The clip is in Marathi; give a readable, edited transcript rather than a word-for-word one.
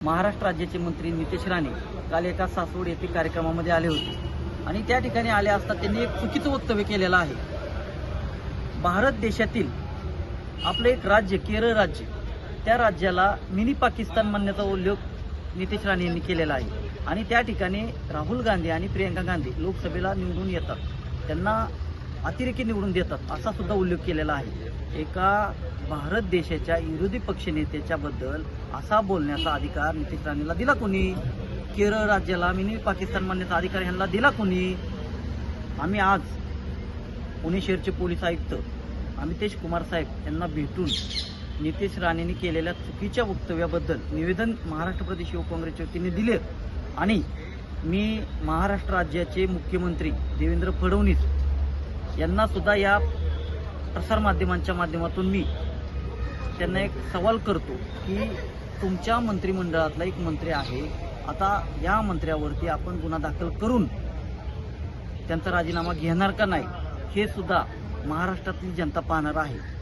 महाराष्ट्र राज्याचे मंत्री नितेश राणे काल एका सासवड येथे कार्यक्रमामध्ये आले होते आणि त्या ठिकाणी आले असता त्यांनी एक चुकीचं वक्तव्य केलेलं आहे। भारत देशातील आपलं एक राज्य केरळ राज्य, त्या राज्याला मिनी पाकिस्तान म्हणण्याचा उल्लेख नितेश राणे यांनी केलेला आहे आणि त्या ठिकाणी राहुल गांधी आणि प्रियंका गांधी लोकसभेला निवडून येतात, त्यांना अतिरेकी निवडून देतात असा सुद्धा उल्लेख केलेला आहे। एका भारत देशाच्या विरोधी पक्षनेत्याच्या बद्दल असा बोलण्याचा अधिकार नितेश राणेला दिला कोणी? केरळ राज्याला मिनी पाकिस्तान म्हणण्याचा अधिकार यांना दिला कोणी? आम्ही आज पुणे शहरचे पोलीस आयुक्त अमितेश कुमार साहेब यांना भेटून नितेश राणेंनी केलेल्या चुकीच्या वक्तव्याबद्दल निवेदन महाराष्ट्र प्रदेश युवक काँग्रेसच्या वतीने दिले आणि मी महाराष्ट्र राज्याचे मुख्यमंत्री देवेंद्र फडणवीस यांना सुद्धा या प्रसारमाध्यमांच्या माध्यमातून मी त्यांना एक सवाल करतो की तुमच्या मंत्रिमंडळातला एक मंत्री आहे, आता या मंत्र्यावरती आपण गुन्हा दाखल करून त्यांचा राजीनामा घेणार का नाही हे सुद्धा महाराष्ट्रातली जनता पाहणार आहे।